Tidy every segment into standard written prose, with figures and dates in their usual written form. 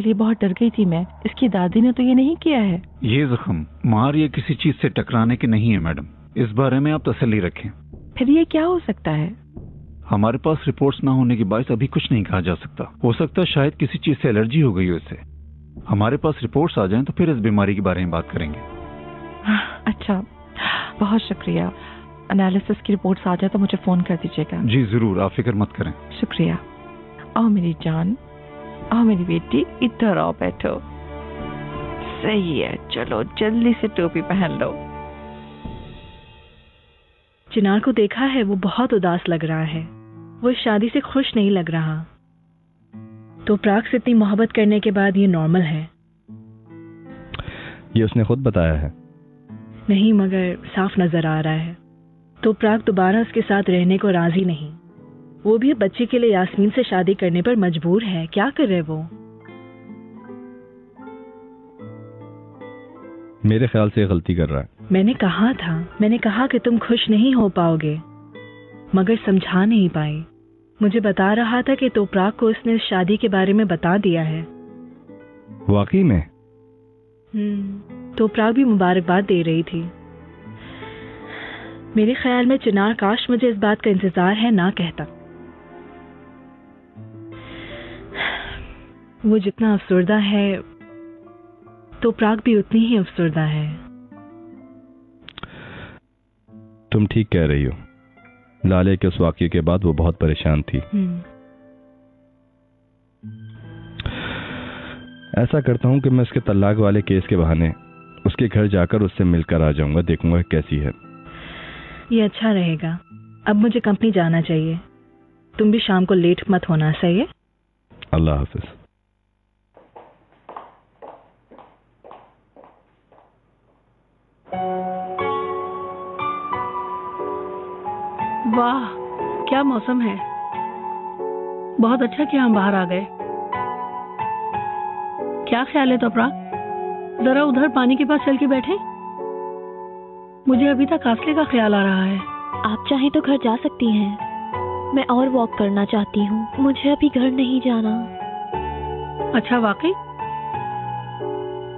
लिए बहुत डर गई थी मैं। इसकी दादी ने तो ये नहीं किया है। ये जख्म मार या किसी चीज से टकराने के नहीं है मैडम, इस बारे में आप तसल्ली रखें। फिर ये क्या हो सकता है? हमारे पास रिपोर्ट्स ना होने के बायस अभी कुछ नहीं कहा जा सकता। हो सकता है शायद किसी चीज से एलर्जी हो गई हो इसे। हमारे पास रिपोर्ट्स आ जाएं तो फिर इस बीमारी के बारे में बात करेंगे। अच्छा, बहुत शुक्रिया। एनालिसिस की रिपोर्ट्स आ जाए तो मुझे फोन कर दीजिएगा। जी जरूर, आप फिक्र मत करें। शुक्रिया। आओ मेरी जान, आओ मेरी बेटी, इधर आओ, बैठो। सही है, चलो जल्दी से टोपी पहन लो। चिनार को देखा है, वो बहुत उदास लग रहा है। वो इस शादी से खुश नहीं लग रहा। तो प्राग से इतनी मोहब्बत करने के बाद ये नॉर्मल है। ये उसने खुद बताया है। नहीं, मगर साफ नजर आ रहा है। तो प्राग दोबारा उसके साथ रहने को राजी नहीं। वो भी बच्चे के लिए यास्मीन से शादी करने पर मजबूर है। क्या करे वो? मेरे ख्याल से गलती कर रहा है। मैंने कहा कि तुम खुश नहीं हो पाओगे, मगर समझा नहीं पाई। मुझे बता रहा था कि तोपराग को उसने शादी के बारे में बता दिया है। वाकई में? तोपराग भी मुबारकबाद दे रही थी। मेरे ख्याल में चिनार काश मुझे इस बात का इंतजार है ना कहता। वो जितना अफसरदा है, तोपराग भी उतनी ही अफसरदा है। तुम ठीक कह रही हो। लाले के उस वाकये के बाद वो बहुत परेशान थी। ऐसा करता हूँ कि मैं उसके तलाक वाले केस के बहाने उसके घर जाकर उससे मिलकर आ जाऊंगा, देखूंगा कैसी है। ये अच्छा रहेगा। अब मुझे कंपनी जाना चाहिए। तुम भी शाम को लेट मत होना, सही है? अल्लाह हाफिज। वाह, क्या मौसम है। बहुत अच्छा कि हम बाहर आ गए। क्या ख्याल है तोपराग, जरा उधर पानी के पास चल के बैठे। मुझे अभी तक कासले का ख्याल आ रहा है। आप चाहें तो घर जा सकती हैं। मैं और वॉक करना चाहती हूँ। मुझे अभी घर नहीं जाना। अच्छा, वाकई?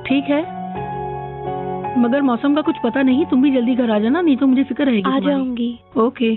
ठीक है, मगर मौसम का कुछ पता नहीं। तुम भी जल्दी घर आ जाना, नहीं तो मुझे फिक्र रहेगी। आ जाऊंगी। ओके।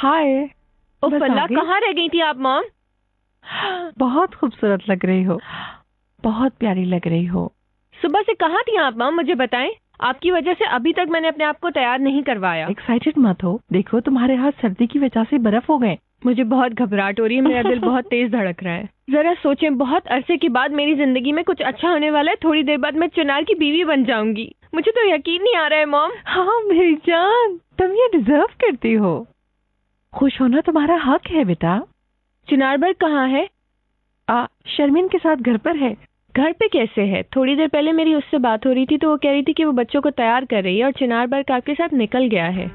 हाय। ओ बस फल्ला, आ गई? कहाँ रह गई थी आप मॉम? बहुत खूबसूरत लग रही हो, बहुत प्यारी लग रही हो। सुबह से कहाँ थी आप मॉम, मुझे बताएं। आपकी वजह से अभी तक मैंने अपने आप को तैयार नहीं करवाया। एक्साइटेड मत हो, देखो तुम्हारे हाथ सर्दी की वजह से बर्फ हो गए। मुझे बहुत घबराहट हो रही है, मेरा दिल बहुत तेज धड़क रहा है। जरा सोचें, बहुत अरसे के बाद मेरी जिंदगी में कुछ अच्छा होने वाला है। थोड़ी देर बाद मैं चिनार की बीवी बन जाऊंगी। मुझे तो यकीन नहीं आ रहा है मॉम। हाँ मेरी जान, तुम ये डिजर्व करती हो। खुश होना तुम्हारा हक है बेटा। चिनार बर्ग कहाँ है? शर्मीन के साथ घर पर है। घर पे कैसे है? थोड़ी देर पहले मेरी उससे बात हो रही थी तो वो कह रही थी कि वो बच्चों को तैयार कर रही है और चिनार बर्ग आपके साथ निकल गया है।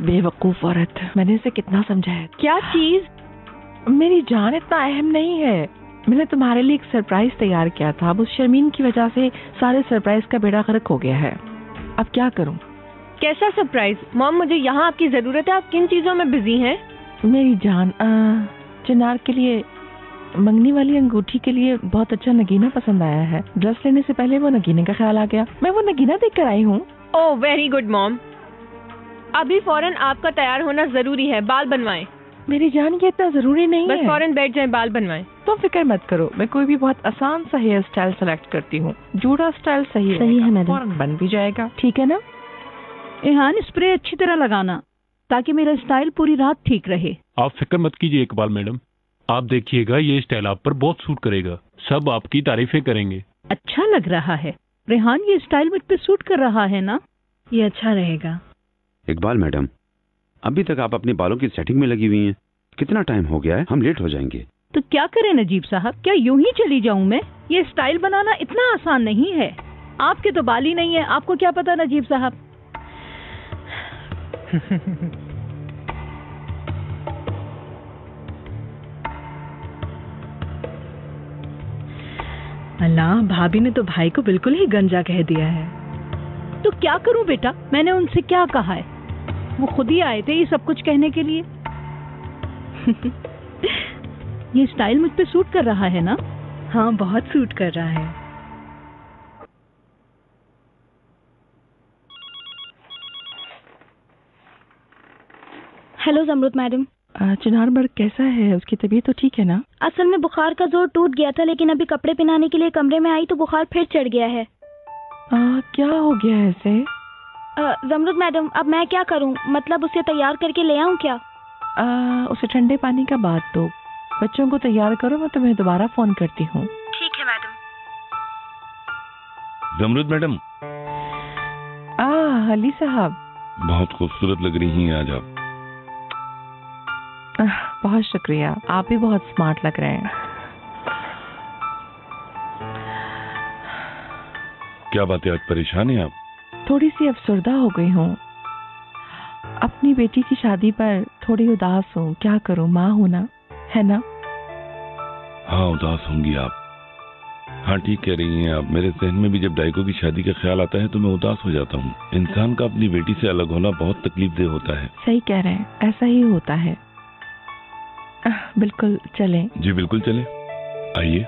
बेवकूफ औरत, मैंने इसे कितना समझाया। क्या चीज? मेरी जान, इतना अहम नहीं है। मैंने तुम्हारे लिए एक सरप्राइज तैयार किया था, अब उस शर्मीन की वजह से सारे सरप्राइज का बेड़ा गर्क हो गया है। अब क्या करूं? कैसा सरप्राइज? मॉम, मुझे यहाँ आपकी जरूरत है। आप किन चीजों में बिजी हैं? मेरी जान, चिनार के लिए मंगनी वाली अंगूठी के लिए बहुत अच्छा नगीना पसंद आया है। ड्रेस लेने से पहले वो नगीने का ख्याल आ गया। मैं वो नगीना देख कर आई हूँ। Oh very good mom. अभी फौरन आपका तैयार होना जरूरी है। बाल बनवाएं। मेरी जान, ये इतना जरूरी नहीं बस है। फौरन बैठ जाएं, बाल बनवाएं। तुम फिक्र मत करो, मैं कोई भी बहुत आसान सा हेयर स्टाइल सेलेक्ट करती हूँ। जूड़ा स्टाइल सही है मैडम। फौरन बन भी जाएगा, ठीक है ना? इहान, स्प्रे अच्छी तरह लगाना ताकि मेरा स्टाइल पूरी रात ठीक रहे। आप फिक्र मत कीजिए इकबाल मैडम, आप देखिएगा ये स्टाइल आप पर बहुत सूट करेगा। सब आपकी तारीफें करेंगे। अच्छा लग रहा है। रेहान, ये स्टाइल मुझ पे सूट कर रहा है ना? ये अच्छा रहेगा। इकबाल मैडम, अभी तक आप अपने बालों की सेटिंग में लगी हुई हैं। कितना टाइम हो गया है, हम लेट हो जाएंगे। तो क्या करें नजीब साहब, क्या यूं ही चली जाऊं मैं? ये स्टाइल बनाना इतना आसान नहीं है। आपके तो बाल ही नहीं है, आपको क्या पता नजीब साहब। अल्लाह, भाभी ने तो भाई को बिल्कुल ही गंजा कह दिया है। तो क्या करूं बेटा, मैंने उनसे क्या कहा है? वो खुद ही आए थे ये सब कुछ कहने के लिए। ये स्टाइल मुझ पे सूट कर रहा है ना? हाँ, बहुत सूट कर रहा है। Hello जमरुद madam. चिनार बर्ग कैसा है? उसकी तबीयत तो ठीक है ना? असल में बुखार का जोर टूट गया था, लेकिन अभी कपड़े पहनाने के लिए कमरे में आई तो बुखार फिर चढ़ गया है। क्या हो गया है इसे? जमरुद मैडम, अब मैं क्या करूं? मतलब उसे तैयार करके ले आऊं क्या? उसे ठंडे पानी का बात दो। बच्चों को तैयार करो, मैं तुम्हें दोबारा फोन करती हूँ। ठीक है मैडम। जमरुद मैडम। अली साहब, बहुत खूबसूरत लग रही हैं आज आप। बहुत शुक्रिया, आप भी बहुत स्मार्ट लग रहे हैं। क्या बात है, आज परेशान हैं आप? थोड़ी सी अफसरदा हो गई हूँ। अपनी बेटी की शादी पर थोड़ी उदास हूँ। क्या करूँ, माँ हूँ ना, है ना? हाँ, उदास होंगी आप। हाँ, ठीक कह रही हैं आप। मेरे जहन में भी जब डाइको की शादी का ख्याल आता है तो मैं उदास हो जाता हूँ। इंसान का अपनी बेटी से अलग होना बहुत तकलीफदेह होता है। सही कह रहे हैं, ऐसा ही होता है। बिल्कुल चलें। जी बिल्कुल चलें, आइए।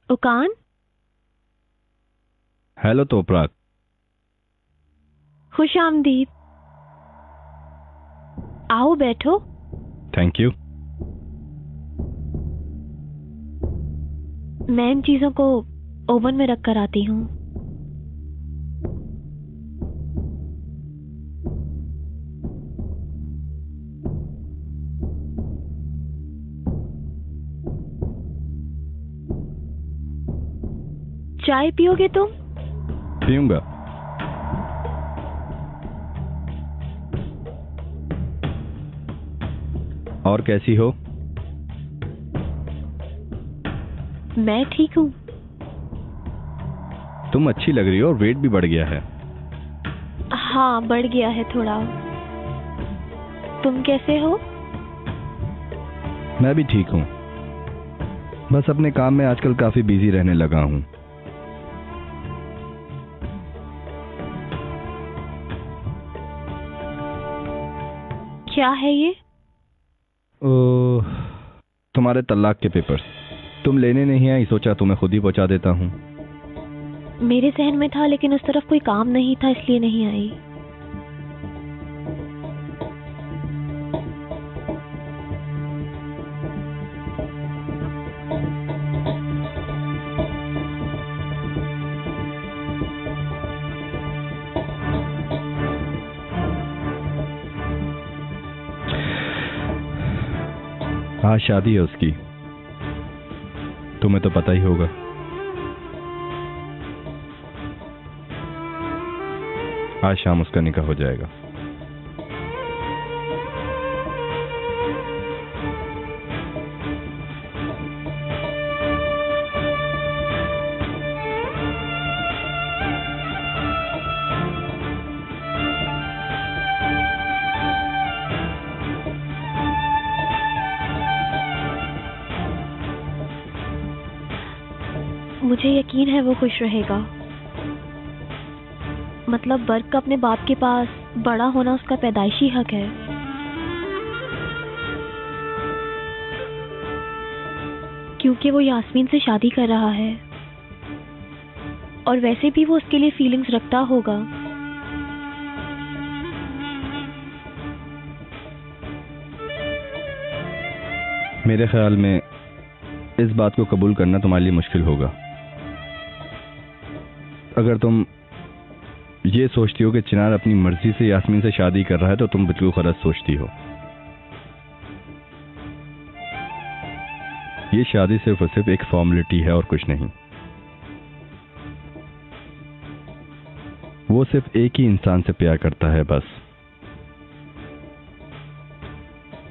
उकान। हेलो तोपराग। खुश आमदीद। आओ बैठो। Thank you. मैं इन चीजों को ओवन में रख कर आती हूँ। चाय पियोगे तुम? पीऊंगा। और कैसी हो? मैं ठीक हूँ। तुम अच्छी लग रही हो और वेट भी बढ़ गया है। हाँ, बढ़ गया है थोड़ा। तुम कैसे हो? मैं भी ठीक हूँ। बस अपने काम में आजकल काफी बिजी रहने लगा हूँ। क्या है ये? तुम्हारे तलाक के पेपर्स। तुम लेने नहीं आई, सोचा तुम्हें खुद ही पहुंचा देता हूँ। मेरे जहन में था लेकिन उस तरफ कोई काम नहीं था, इसलिए नहीं आई। आज शादी है उसकी, तुम्हें तो पता ही होगा। आज शाम उसका निकाह हो जाएगा। मुझे यकीन है वो खुश रहेगा। मतलब बर्क का अपने बाप के पास बड़ा होना उसका पैदाइशी हक है। क्योंकि वो यास्मीन से शादी कर रहा है और वैसे भी वो उसके लिए फीलिंग्स रखता होगा। मेरे ख्याल में इस बात को कबूल करना तुम्हारे लिए मुश्किल होगा। अगर तुम ये सोचती हो कि चिनार अपनी मर्जी से यास्मीन से शादी कर रहा है तो तुम बिल्कुल गलत सोचती हो। ये शादी सिर्फ और सिर्फ एक फॉर्मेलिटी है और कुछ नहीं। वो सिर्फ एक ही इंसान से प्यार करता है, बस।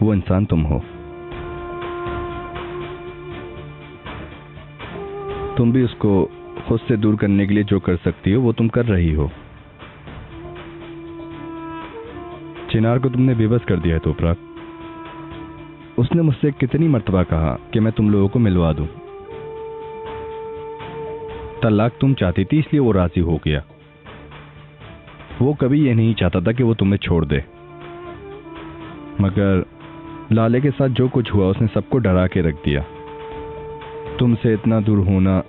वो इंसान तुम हो। तुम भी उसको खुद से दूर करने के लिए जो कर सकती हो वो तुम कर रही हो। चिनार को तुमने बेबस कर दिया है तोपराक। उसने मुझसे कितनी मर्तबा कहा कि मैं तुम लोगों को मिलवा दूं। तलाक तुम चाहती थी इसलिए वो राजी हो गया। वो कभी ये नहीं चाहता था कि वो तुम्हें छोड़ दे, मगर लाले के साथ जो कुछ हुआ उसने सबको डरा के रख दिया। तुमसे इतना दूर होना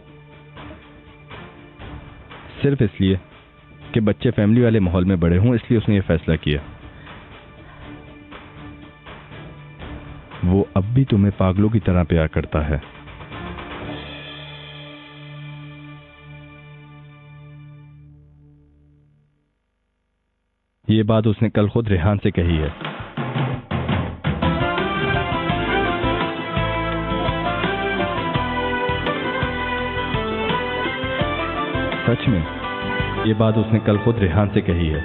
सिर्फ इसलिए कि बच्चे फैमिली वाले माहौल में बड़े हों, इसलिए उसने ये फैसला किया। वो अब भी तुम्हें पागलों की तरह प्यार करता है। ये बात उसने कल खुद रेहान से कही है। सच में ये बात उसने कल खुद रेहान से कही है।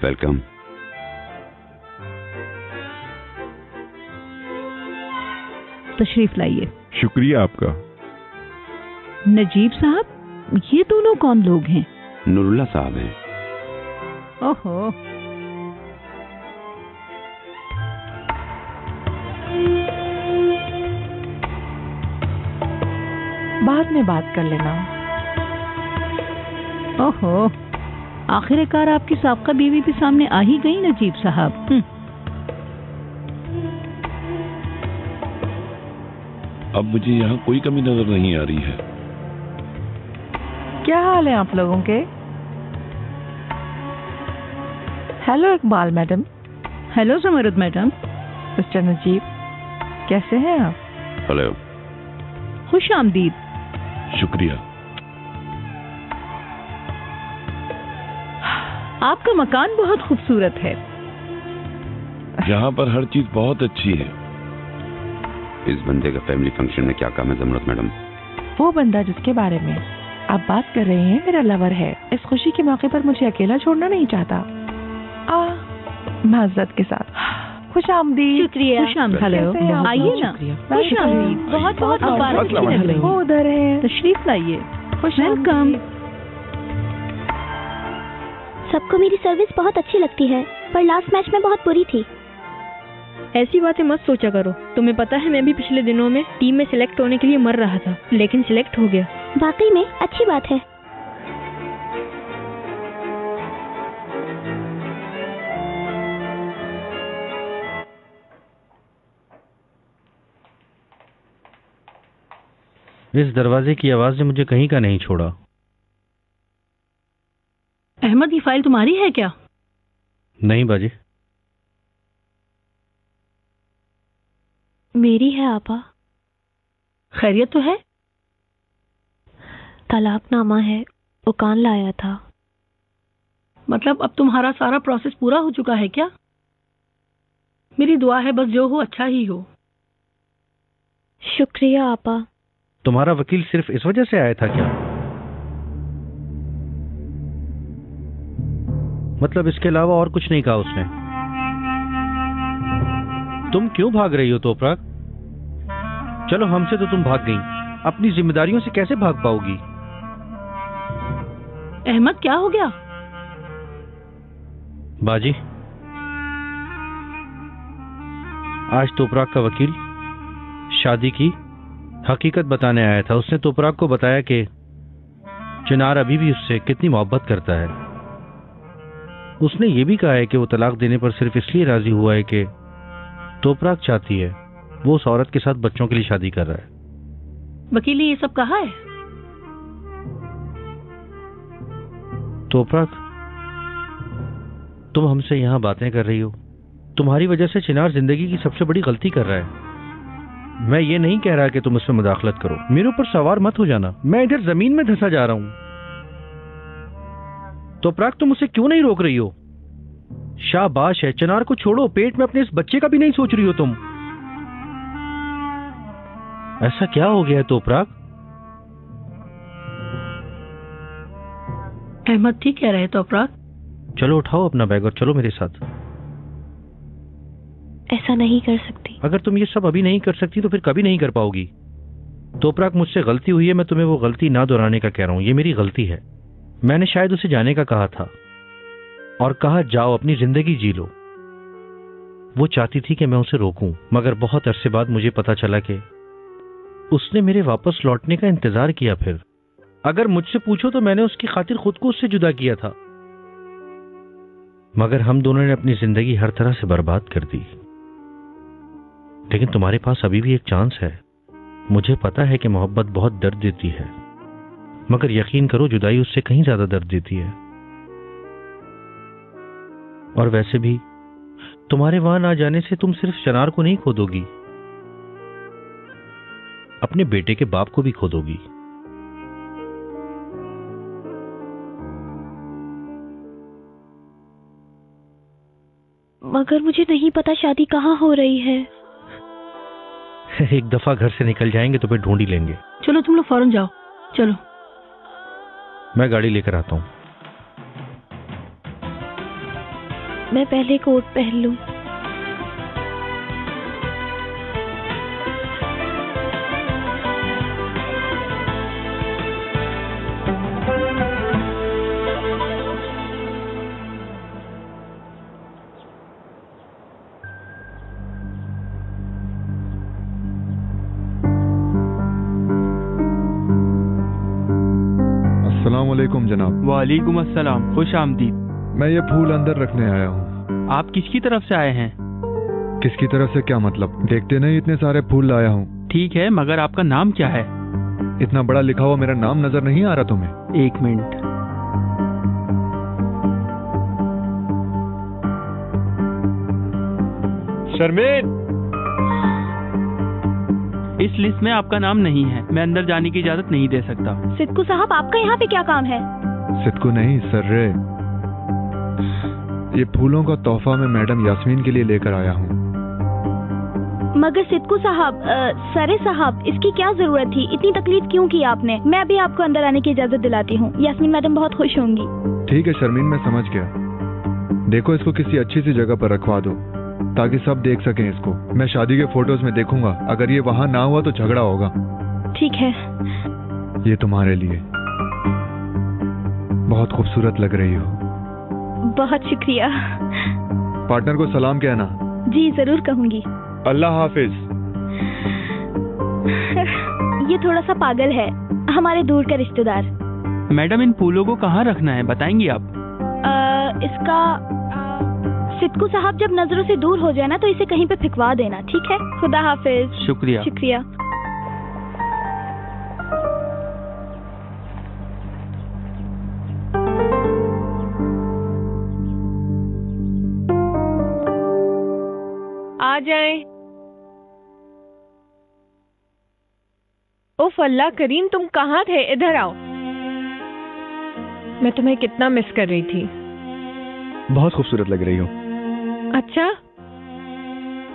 वेलकम। तशरीफ लाइए। शुक्रिया आपका। नजीब साहब, ये दोनों कौन लोग हैं? नूरुल्लाह साहब हैं। ओहो, बाद में बात कर लेना। ओहो, आखिरकार आपकी साबका बीवी भी सामने आ ही गई नजीब साहब। अब मुझे यहाँ कोई कमी नजर नहीं आ रही है। क्या हाल है आप लोगों के? Hello Iqbal madam. Hello Samrud madam. Mister Najeeb, कैसे हैं आप? हेलो। खुश आमदीद। शुक्रिया। आपका मकान बहुत खूबसूरत है। यहाँ पर हर चीज बहुत अच्छी है। इस बंदे का फैमिली फंक्शन में क्या काम है जमरत मैडम? वो बंदा जिसके बारे में आप बात कर रहे हैं मेरा लवर है। इस खुशी के मौके पर मुझे अकेला छोड़ना नहीं चाहता। माजरत के साथ खुश आमदीद। शुक्रिया। खुश आमदीद। हेलो, आइए ना। खुश आमदीद। बहुत बहुत मुबारक। वो उधर है, तशरीफ लाइए। वेलकम। सबको मेरी सर्विस बहुत अच्छी लगती है, पर लास्ट मैच में बहुत बुरी थी। ऐसी बातें मत सोचा करो। तुम्हें पता है, मैं भी पिछले दिनों में टीम में सिलेक्ट होने के लिए मर रहा था, लेकिन सिलेक्ट हो गया। वाकई में अच्छी बात है। इस दरवाजे की आवाज ने मुझे कहीं का नहीं छोड़ा। अहमद, ये फाइल तुम्हारी है क्या? नहीं बाजी। मेरी है आपा। खैरियत तो है? तलाकनामा है, उकान लाया था। मतलब अब तुम्हारा सारा प्रोसेस पूरा हो चुका है क्या? मेरी दुआ है बस जो हो अच्छा ही हो। शुक्रिया आपा। तुम्हारा वकील सिर्फ इस वजह से आया था क्या? मतलब इसके अलावा और कुछ नहीं कहा उसने? तुम क्यों भाग रही हो तोपराग? चलो, हमसे तो तुम भाग गई, अपनी जिम्मेदारियों से कैसे भाग पाओगी? अहमद, क्या हो गया? बाजी, आज तोपराग का वकील शादी की हकीकत बताने आया था। उसने तोपराग को बताया कि चिनार अभी भी उससे कितनी मोहब्बत करता है। उसने ये भी कहा है कि वो तलाक देने पर सिर्फ इसलिए राजी हुआ है कि तोपराग चाहती है वो उस औरत के साथ बच्चों के लिए शादी कर रहा है। वकील ने ये सब कहा है? तोपराग, तुम हमसे यहां बातें कर रही हो। तुम्हारी वजह से चिनार जिंदगी की सबसे बड़ी गलती कर रहा है। मैं ये नहीं कह रहा कि तुम उसमें मुदाखलत करो, मेरे ऊपर सवार मत हो जाना। मैं इधर जमीन में धंसा जा रहा हूं। तोपराग, तुम उसे क्यों नहीं रोक रही हो? शाबाश है, चिनार को छोड़ो, पेट में अपने इस बच्चे का भी नहीं सोच रही हो तुम। ऐसा क्या हो गया है तोपराग? अहमद ठीक कह रहे हैं तोपराग। चलो उठाओ अपना बैग और चलो मेरे साथ। ऐसा नहीं कर सकती। अगर तुम ये सब अभी नहीं कर सकती तो फिर कभी नहीं कर पाओगी। तोपराग, मुझसे गलती हुई है, मैं तुम्हें वो गलती ना दोहराने का कह रहा हूं। ये मेरी गलती है। मैंने शायद उसे जाने का कहा था और कहा जाओ अपनी जिंदगी जी लो। वो चाहती थी कि मैं उसे रोकूं, मगर बहुत अरसे बाद मुझे पता चला कि उसने मेरे वापस लौटने का इंतजार किया। फिर अगर मुझसे पूछो तो मैंने उसकी खातिर खुद को उससे जुदा किया था, मगर हम दोनों ने अपनी जिंदगी हर तरह से बर्बाद कर दी। लेकिन तुम्हारे पास अभी भी एक चांस है। मुझे पता है कि मोहब्बत बहुत दर्द देती है, मगर यकीन करो जुदाई उससे कहीं ज्यादा दर्द देती है। और वैसे भी तुम्हारे वहां ना जाने से तुम सिर्फ चिनार को नहीं खो दोगी, अपने बेटे के बाप को भी खो दोगी। मगर मुझे नहीं पता शादी कहाँ हो रही है। एक दफा घर से निकल जाएंगे तो फिर ढूंढ ही लेंगे। चलो तुम लोग फौरन जाओ। चलो, मैं गाड़ी लेकर आता हूं। मैं पहले कोट पहन लूं। अस्सलामुअलैकुम जनाब। वालेकुम अस्सलाम, खुश आमदीद। मैं ये फूल अंदर रखने आया हूँ। आप किसकी तरफ से आए हैं? किसकी तरफ से क्या मतलब? देखते नहीं इतने सारे फूल लाया हूँ। ठीक है, मगर आपका नाम क्या है? इतना बड़ा लिखा हुआ मेरा नाम नजर नहीं आ रहा तुम्हें? एक मिनट। शर्मीन, इस लिस्ट में आपका नाम नहीं है। मैं अंदर जाने की इजाजत नहीं दे सकता। सिद्कू साहब, आपका यहाँ पे क्या काम है? सिद्कू नहीं, सर्रे। ये फूलों का तोहफा मैं मैडम यास्मीन के लिए लेकर आया हूँ। मगर सिद्कू साहब, सरे साहब, इसकी क्या जरूरत थी? इतनी तकलीफ क्यों की आपने? मैं अभी आपको अंदर आने की इजाजत दिलाती हूँ। यास्मीन मैडम बहुत खुश होंगी। ठीक है शर्मीन, मैं समझ गया। देखो, इसको किसी अच्छी सी जगह पर रखवा दो। ताकि सब देख सकें इसको। मैं शादी के फोटोज में देखूंगा, अगर ये वहां ना हुआ तो झगड़ा होगा। ठीक है। ये तुम्हारे लिए। बहुत खूबसूरत लग रही हो। बहुत शुक्रिया। पार्टनर को सलाम कहना। जी जरूर कहूंगी। अल्लाह हाफिज। ये थोड़ा सा पागल है, हमारे दूर का रिश्तेदार। मैडम इन फूलों को कहाँ रखना है बताएंगी आप? इसका सिद्कू साहब जब नजरों से दूर हो जाए ना तो इसे कहीं पे फिकवा देना, ठीक है? खुदा हाफिज। शुक्रिया। शुक्रिया। आ जाएं। ओफ अल्लाह करीम, तुम कहाँ थे? इधर आओ। मैं तुम्हें कितना मिस कर रही थी। बहुत खूबसूरत लग रही हो। अच्छा,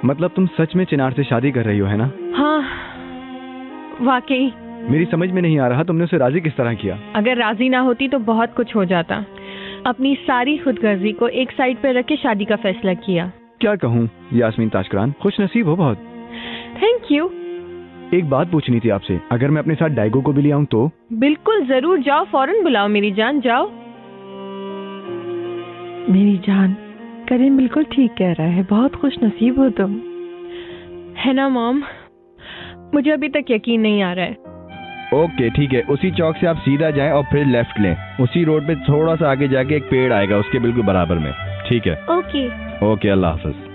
मतलब तुम सच में चिनार से शादी कर रही हो, है ना? हाँ वाकई। मेरी समझ में नहीं आ रहा तुमने उसे राजी किस तरह किया। अगर राजी ना होती तो बहुत कुछ हो जाता। अपनी सारी खुदगर्जी को एक साइड पर रख के शादी का फैसला किया। क्या कहूँ यास्मीन ताशकरान, खुश नसीब हो बहुत। Thank you. एक बात पूछनी थी आपसे, अगर मैं अपने साथ डाइगो को भी ले आऊं तो? बिल्कुल जरूर, जाओ फौरन बुलाओ मेरी जान, जाओ। मेरी जान, करीम बिल्कुल ठीक कह रहा है, बहुत खुश नसीब हो तुम। है ना मॉम? मुझे अभी तक यकीन नहीं आ रहा है। ओके ठीक है, उसी चौक से आप सीधा जाएं और फिर लेफ्ट लें। उसी रोड पे थोड़ा सा आगे जाके एक पेड़ आएगा, उसके बिल्कुल बराबर में। ठीक है? ओके। ओके, अल्लाह हाफ़िज़।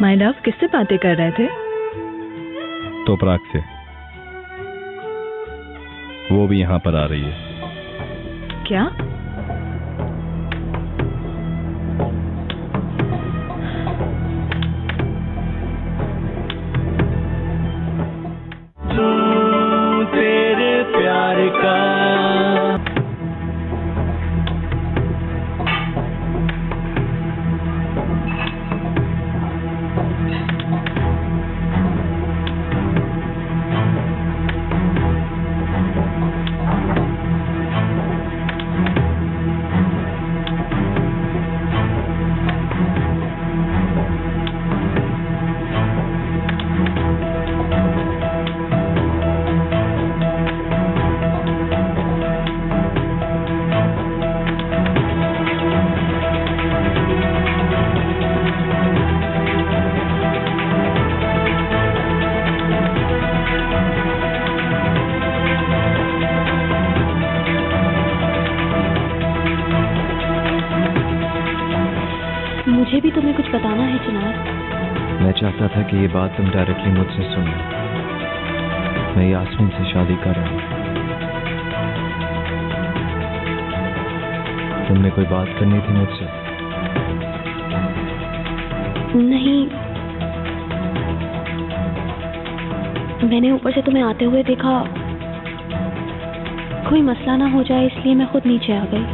माय लव, किससे बातें कर रहे थे? तोपराग से। वो भी यहाँ पर आ रही है। क्या? तेरे प्यार का मुझे भी तुम्हें कुछ बताना है चिनार। मैं चाहता था कि ये बात तुम डायरेक्टली मुझसे सुनो। मैं यास्मीन से शादी कर रहा हूँ। तुमने कोई बात करनी थी मुझसे? नहीं, मैंने ऊपर से तुम्हें आते हुए देखा, कोई मसला ना हो जाए इसलिए मैं खुद नीचे आ गई।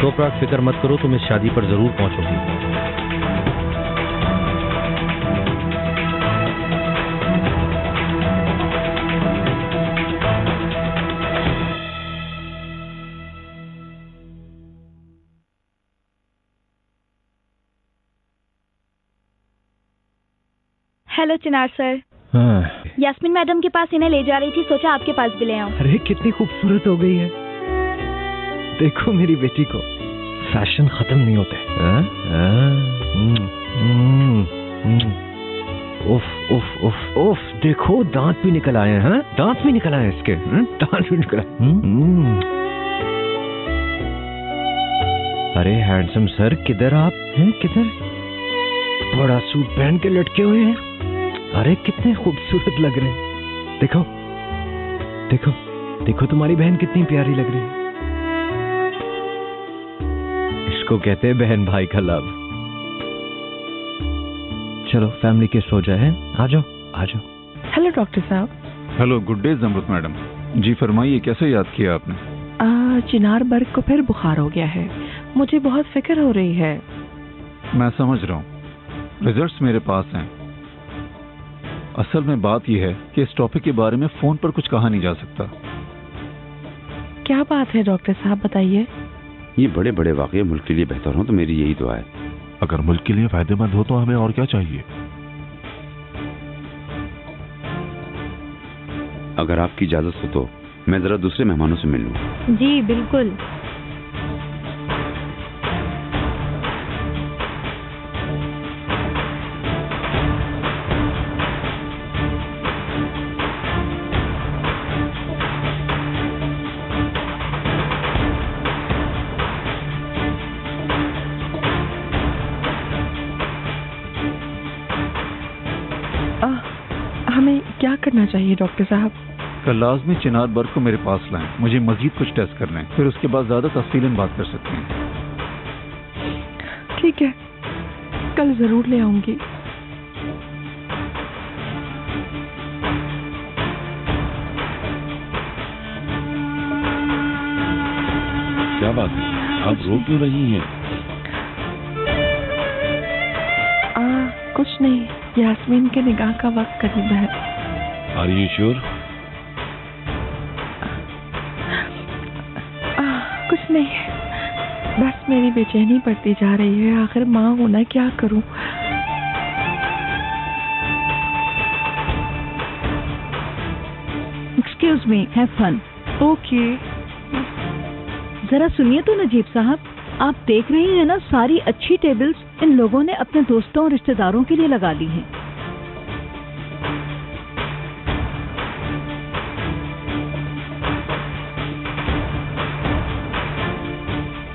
तोपराग, फिक्र मत करो, तुम इस शादी पर जरूर पहुंचोगी। हेलो चिनार सर। हाँ। यास्मीन मैडम के पास इन्हें ले जा रही थी, सोचा आपके पास भी ले आऊं। अरे कितनी खूबसूरत हो गई है, देखो मेरी बेटी को। फैशन खत्म नहीं होते। उफ उफ उफ उफ, देखो दांत भी निकल आए हैं। दांत भी निकल आए इसके। दांत भी निकल आए। अरे हैंडसम सर, किधर आप हैं? किधर? बड़ा सूट पहन के लटके हुए हैं। अरे कितने खूबसूरत लग रहे हैं। देखो देखो देखो, तुम्हारी बहन कितनी प्यारी लग रही है। इसको कहते हैं बहन भाई का लव। चलो फैमिली के सो जाए हैं, आ जाओ आ जाओ। हेलो डॉक्टर साहब। हेलो, गुड डे अमृत मैडम। जी फरमाइए, कैसे याद किया आपने? चिनार बर्ग को फिर बुखार हो गया है, मुझे बहुत फिक्र हो रही है। मैं समझ रहा हूँ, रिजल्ट्स मेरे पास हैं। असल में बात यह है कि इस टॉपिक के बारे में फोन पर कुछ कहा नहीं जा सकता। क्या बात है डॉक्टर साहब, बताइए। ये बड़े बड़े वाकये मुल्क के लिए बेहतर हो तो मेरी यही दुआ है। अगर मुल्क के लिए फायदेमंद हो तो हमें और क्या चाहिए। अगर आपकी इजाजत हो तो मैं जरा दूसरे मेहमानों से मिल लूं। जी बिल्कुल। हमें क्या करना चाहिए डॉक्टर साहब? कल लाजमी चिनार बर्ग को मेरे पास लाएं, मुझे मजीद कुछ टेस्ट करने हैं, फिर उसके बाद ज्यादा तफसीलन बात कर सकते हैं। ठीक है, कल जरूर ले आऊंगी। क्या बात है, आप रो क्यों रही हैं? कुछ नहीं, यास्मीन के निगाह का वक्त करीब है। Are you sure? कुछ नहीं, बस मेरी बेचैनी बढ़ती जा रही है। आखिर माँ होना क्या करूं? Excuse me, have fun. Okay. जरा सुनिए तो नजीब साहब, आप देख रही हैं ना, सारी अच्छी टेबल्स इन लोगों ने अपने दोस्तों और रिश्तेदारों के लिए लगा ली हैं।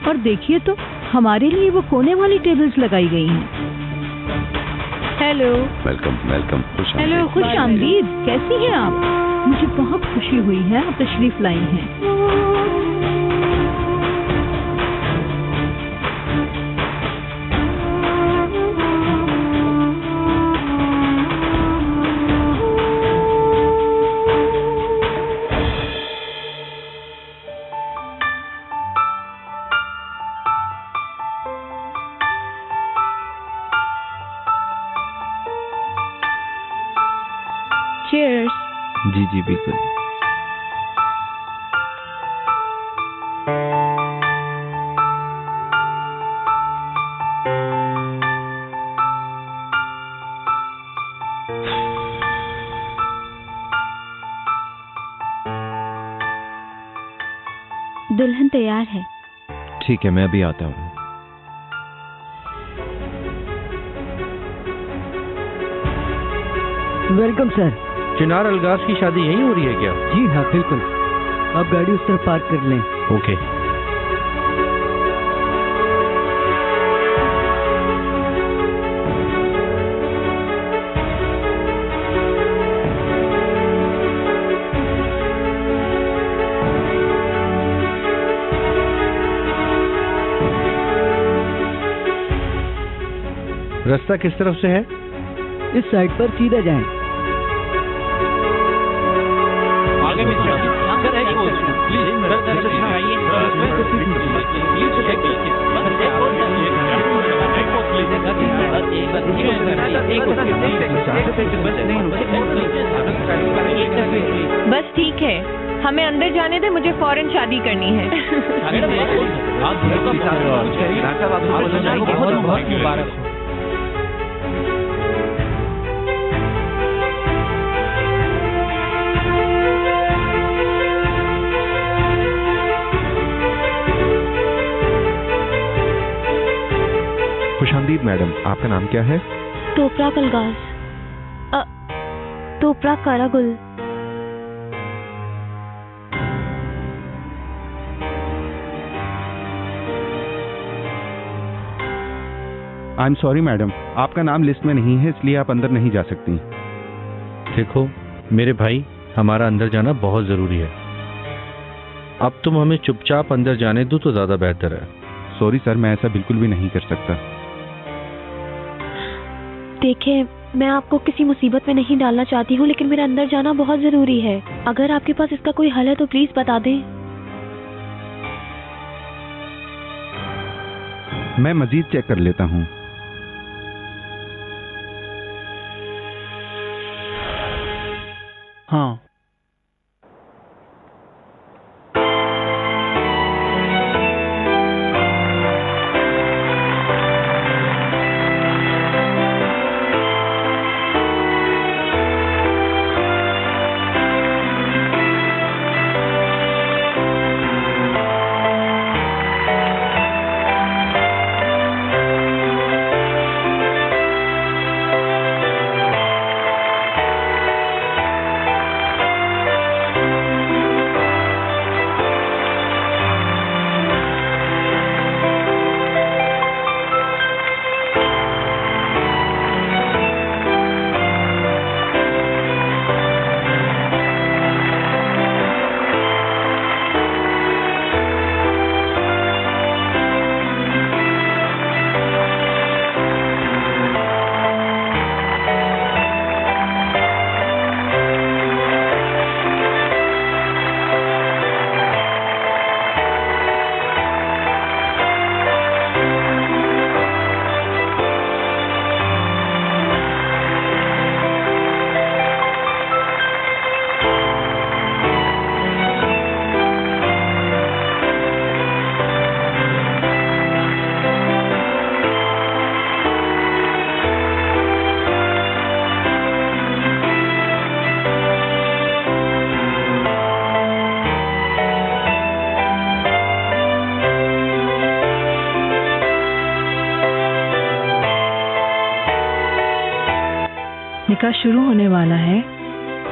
और देखिए तो हमारे लिए वो कोने वाली टेबल्स लगाई गई हैं। हेलो। Welcome welcome. हेलो, खुश आमदीद। कैसी हैं आप? मुझे बहुत खुशी हुई है आप तशरीफ लाई हैं। चीयर्स। जी जी बिल्कुल। दुल्हन तैयार है। ठीक है, मैं अभी आता हूँ। Welcome sir. चिनार अलगाज की शादी यहीं हो रही है क्या? जी हाँ बिल्कुल, आप गाड़ी उस तरफ पार्क कर लें। ओके। रास्ता किस तरफ से है? इस साइड पर सीधा जाएं। आगे में सर एक पोज प्लीज सर आइए बस ठीक है, हमें अंदर जाने दे, मुझे फौरन शादी करनी है। बहुत मुबारक हो। खुशामदीद मैडम, आपका नाम क्या है? तोपराक अलगाज। तोपराक कारागुल। आई एम सॉरी मैडम, आपका नाम लिस्ट में नहीं है, इसलिए आप अंदर नहीं जा सकती। देखो मेरे भाई, हमारा अंदर जाना बहुत जरूरी है। अब तुम हमें चुपचाप अंदर जाने दो तो ज्यादा बेहतर है। सॉरी सर, मैं ऐसा बिल्कुल भी नहीं कर सकता। देखिए, मैं आपको किसी मुसीबत में नहीं डालना चाहती हूँ, लेकिन मेरा अंदर जाना बहुत जरूरी है। अगर आपके पास इसका कोई हल है तो प्लीज बता दें। मैं मजीद चेक कर लेता हूँ। हाँ, निकाह शुरू होने वाला है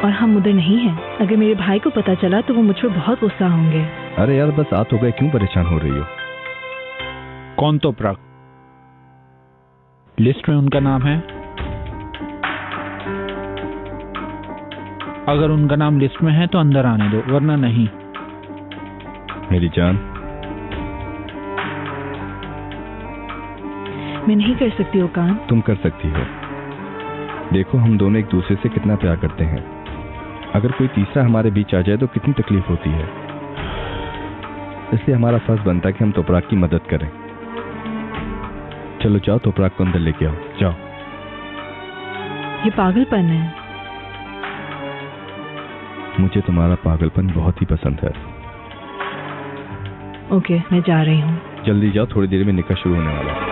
और हम उधर नहीं हैं। अगर मेरे भाई को पता चला तो वो मुझ पर बहुत गुस्सा होंगे। अरे यार बस आ तो गए, क्यों परेशान हो रही हो? कौन तोपराक? लिस्ट में उनका नाम है? अगर उनका नाम लिस्ट में है तो अंदर आने दो, वरना नहीं। मेरी जान, मैं नहीं कर सकती ओकान। तुम कर सकती हो। देखो हम दोनों एक दूसरे से कितना प्यार करते हैं। अगर कोई तीसरा हमारे बीच आ जाए तो कितनी तकलीफ होती है। इसलिए हमारा फर्ज बनता है कि हम तोपराक की मदद करें। चलो जाओ, तोपराक को अंदर लेके आओ, जाओ। ये पागलपन है। मुझे तुम्हारा पागलपन बहुत ही पसंद है। ओके, मैं जा रही हूँ। जल्दी जाओ, थोड़ी देर में निकाह शुरू होने वाला है।